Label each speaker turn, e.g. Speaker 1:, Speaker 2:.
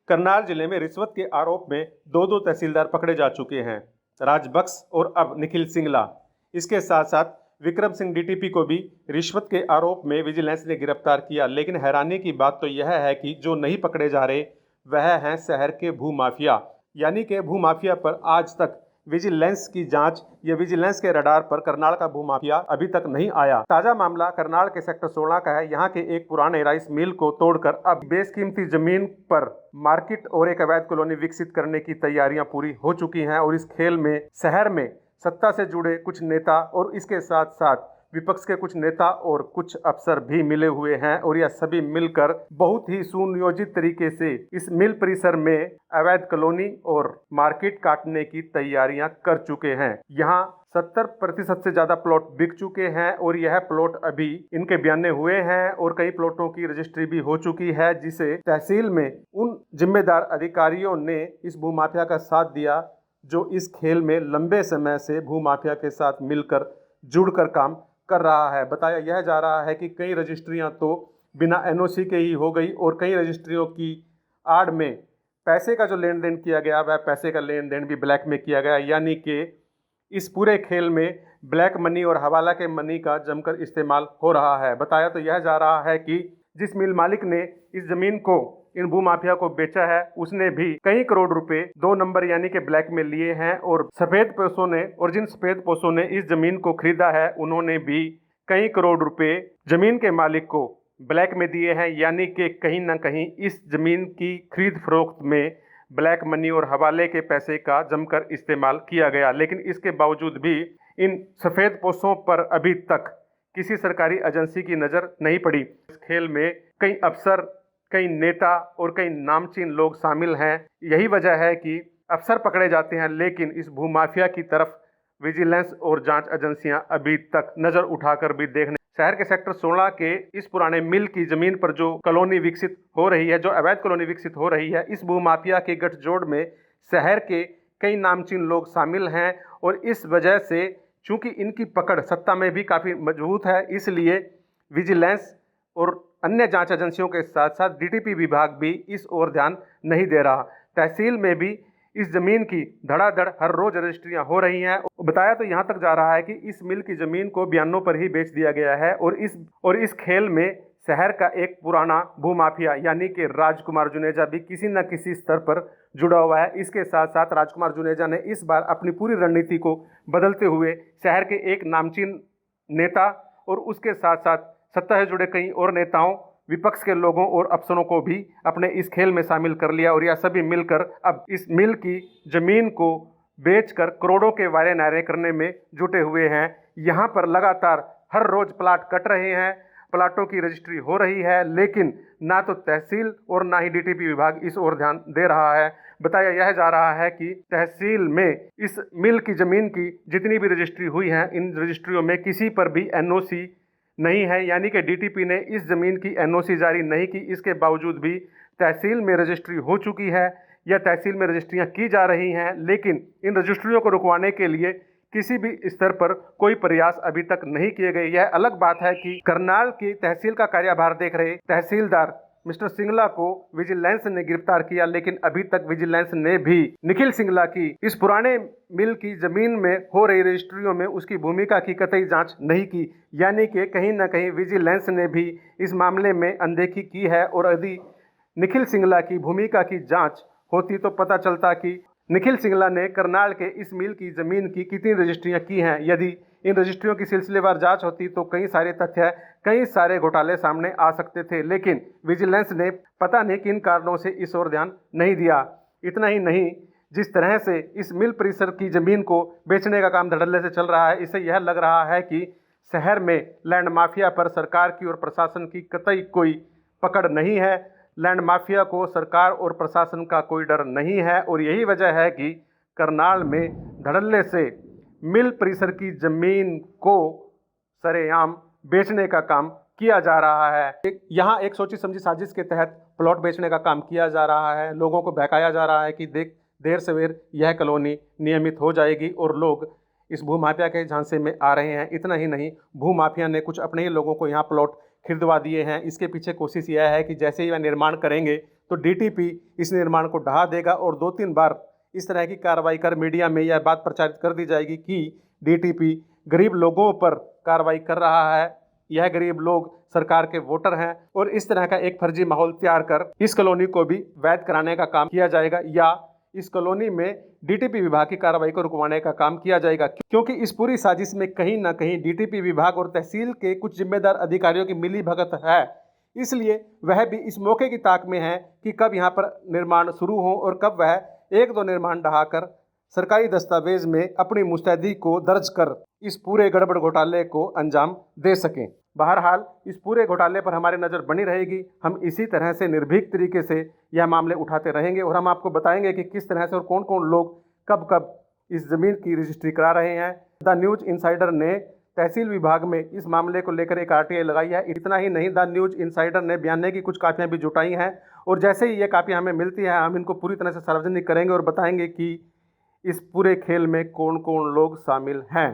Speaker 1: करनाल जिले में रिश्वत के आरोप में दो तहसीलदार पकड़े जा चुके हैं, राजबक्स और अब निखिल सिंगला। इसके साथ साथ विक्रम सिंह डीटीपी को भी रिश्वत के आरोप में विजिलेंस ने गिरफ्तार किया। लेकिन हैरानी की बात तो यह है कि जो नहीं पकड़े जा रहे वह हैं शहर के भूमाफिया, यानी कि भूमाफिया पर आज तक विजिलेंस की जांच या विजिलेंस के रडार पर करनाल का भूमाफिया अभी तक नहीं आया। ताजा मामला करनाल के सेक्टर 16 का है। यहाँ के एक पुराने राइस मिल को तोड़कर अब बेशकीमती जमीन पर मार्केट और एक अवैध कॉलोनी विकसित करने की तैयारियां पूरी हो चुकी हैं और इस खेल में शहर में सत्ता से जुड़े कुछ नेता और इसके साथ साथ विपक्ष के कुछ नेता और कुछ अफसर भी मिले हुए हैं और यह सभी मिलकर बहुत ही सुनियोजित तरीके से इस मिल परिसर में अवैध कॉलोनी और मार्केट काटने की तैयारियां कर चुके हैं। यहाँ 70% से ज्यादा प्लॉट बिक चुके हैं और यह प्लॉट अभी इनके बयाने हुए हैं और कई प्लॉटों की रजिस्ट्री भी हो चुकी है, जिसे तहसील में उन जिम्मेदार अधिकारियों ने इस भूमाफिया का साथ दिया जो इस खेल में लंबे समय से भूमाफिया के साथ मिलकर जुड़कर काम कर रहा है। बताया यह जा रहा है कि कई रजिस्ट्रियां तो बिना एनओसी के ही हो गई और कई रजिस्ट्रियों की आड़ में पैसे का जो लेन देन किया गया वह पैसे का लेन देन भी ब्लैक में किया गया, यानी कि इस पूरे खेल में ब्लैक मनी और हवाला के मनी का जमकर इस्तेमाल हो रहा है। बताया तो यह जा रहा है कि जिस मिल मालिक ने इस जमीन को इन भूमाफिया को बेचा है उसने भी कई करोड़ रुपए 2 नंबर यानी कि ब्लैक में लिए हैं और सफेद पोशों ने और जिन सफेद पोशों ने इस जमीन को खरीदा है उन्होंने भी कई करोड़ रुपए जमीन के मालिक को ब्लैक में दिए हैं, यानी कि कहीं ना कहीं इस जमीन की खरीद फरोख्त में ब्लैक मनी और हवाले के पैसे का जमकर इस्तेमाल किया गया। लेकिन इसके बावजूद भी इन सफेद पोशों पर अभी तक किसी सरकारी एजेंसी की नजर नहीं पड़ी। इस खेल में कई अफसर, कई नेता और कई नामचीन लोग शामिल हैं। यही वजह है कि अफसर पकड़े जाते हैं लेकिन इस भूमाफिया की तरफ विजिलेंस और जांच एजेंसियां अभी तक नजर उठाकर भी देखने। शहर के सेक्टर 16 के इस पुराने मिल की जमीन पर जो कॉलोनी विकसित हो रही है, जो अवैध कॉलोनी विकसित हो रही है, इस भूमाफिया के गठजोड़ में शहर के कई नामचीन लोग शामिल हैं और इस वजह से चूंकि इनकी पकड़ सत्ता में भी काफ़ी मजबूत है, इसलिए विजिलेंस और अन्य जांच एजेंसियों के साथ साथ डीटीपी विभाग भी इस ओर ध्यान नहीं दे रहा। तहसील में भी इस जमीन की धड़ाधड़ हर रोज रजिस्ट्रियां हो रही हैं। बताया तो यहाँ तक जा रहा है कि इस मिल की जमीन को बयानों पर ही बेच दिया गया है और इस खेल में शहर का एक पुराना भूमाफिया यानी कि राजकुमार जुनेजा भी किसी न किसी स्तर पर जुड़ा हुआ है। इसके साथ साथ राजकुमार जुनेजा ने इस बार अपनी पूरी रणनीति को बदलते हुए शहर के एक नामचीन नेता और उसके साथ साथ सत्ता से जुड़े कई और नेताओं, विपक्ष के लोगों और अफसरों को भी अपने इस खेल में शामिल कर लिया और यह सभी मिलकर अब इस मिल की जमीन को बेचकर करोड़ों के वारे नारे करने में जुटे हुए हैं। यहाँ पर लगातार हर रोज प्लाट कट रहे हैं, प्लाटों की रजिस्ट्री हो रही है, लेकिन ना तो तहसील और ना ही डीटीपी विभाग इस ओर ध्यान दे रहा है। बताया यह जा रहा है कि तहसील में इस मिल की जमीन की जितनी भी रजिस्ट्री हुई है, इन रजिस्ट्रियों में किसी पर भी एनओसी नहीं है, यानी कि डीटीपी ने इस जमीन की एनओसी जारी नहीं की। इसके बावजूद भी तहसील में रजिस्ट्री हो चुकी है या तहसील में रजिस्ट्रियां की जा रही हैं, लेकिन इन रजिस्ट्रियों को रुकवाने के लिए किसी भी स्तर पर कोई प्रयास अभी तक नहीं किए गए। यह अलग बात है कि करनाल की तहसील का कार्यभार देख रहे तहसीलदार मिस्टर सिंगला को विजिलेंस ने गिरफ्तार किया, लेकिन अभी तक विजिलेंस ने भी निखिल सिंगला की इस पुराने मिल की जमीन में हो रही रजिस्ट्रियों में उसकी भूमिका की कतई जांच नहीं की, यानी कि कहीं ना कहीं विजिलेंस ने भी इस मामले में अनदेखी की है। और यदि निखिल सिंगला की भूमिका की जांच होती तो पता चलता कि निखिल सिंगला ने करनाल के इस मिल की जमीन की कितनी रजिस्ट्रियां की हैं। यदि इन रजिस्ट्रियों की सिलसिलेवार जांच होती तो कई सारे तथ्य, कई सारे घोटाले सामने आ सकते थे, लेकिन विजिलेंस ने पता नहीं किन कारणों से इस ओर ध्यान नहीं दिया। इतना ही नहीं, जिस तरह से इस मिल परिसर की जमीन को बेचने का काम धड़ल्ले से चल रहा है, इससे यह लग रहा है कि शहर में लैंड माफिया पर सरकार की और प्रशासन की कतई कोई पकड़ नहीं है। लैंड माफिया को सरकार और प्रशासन का कोई डर नहीं है और यही वजह है कि करनाल में धड़ल्ले से मिल परिसर की जमीन को सरेआम बेचने का काम किया जा रहा है। यहाँ एक सोची समझी साजिश के तहत प्लॉट बेचने का काम किया जा रहा है। लोगों को बहकाया जा रहा है कि देर सवेर यह कॉलोनी नियमित हो जाएगी और लोग इस भूमाफिया के झांसे में आ रहे हैं। इतना ही नहीं, भूमाफिया ने कुछ अपने ही लोगों को यहाँ प्लॉट खरीदवा दिए हैं। इसके पीछे कोशिश यह है कि जैसे ही वह निर्माण करेंगे तो डीटीपी इस निर्माण को ढहा देगा और 2-3 बार इस तरह की कार्रवाई कर मीडिया में यह बात प्रचारित कर दी जाएगी कि डीटीपी गरीब लोगों पर कार्रवाई कर रहा है, यह गरीब लोग सरकार के वोटर हैं, और इस तरह का एक फर्जी माहौल तैयार कर इस कॉलोनी को भी वैध कराने का काम किया जाएगा या इस कॉलोनी में डीटीपी विभाग की कार्रवाई को रुकवाने का काम किया जाएगा, क्योंकि इस पूरी साजिश में कहीं ना कहीं डीटीपी विभाग और तहसील के कुछ जिम्मेदार अधिकारियों की मिली भगत है। इसलिए वह भी इस मौके की ताक में है कि कब यहाँ पर निर्माण शुरू हो और कब वह 1-2 निर्माण ढहाकर सरकारी दस्तावेज में अपनी मुस्तैदी को दर्ज कर इस पूरे गड़बड़ घोटाले को अंजाम दे सकें। बहरहाल इस पूरे घोटाले पर हमारी नज़र बनी रहेगी। हम इसी तरह से निर्भीक तरीके से यह मामले उठाते रहेंगे और हम आपको बताएंगे कि किस तरह से और कौन कौन लोग कब कब इस ज़मीन की रजिस्ट्री करा रहे हैं। द न्यूज़ इनसाइडर ने तहसील विभाग में इस मामले को लेकर एक आरटीआई लगाई है। इतना ही नहीं, द न्यूज़ इनसाइडर ने बयाने की कुछ कापियाँ भी जुटाई हैं और जैसे ही ये कापियाँ हमें मिलती हैं हम इनको पूरी तरह से सार्वजनिक करेंगे और बताएंगे कि इस पूरे खेल में कौन कौन लोग शामिल हैं।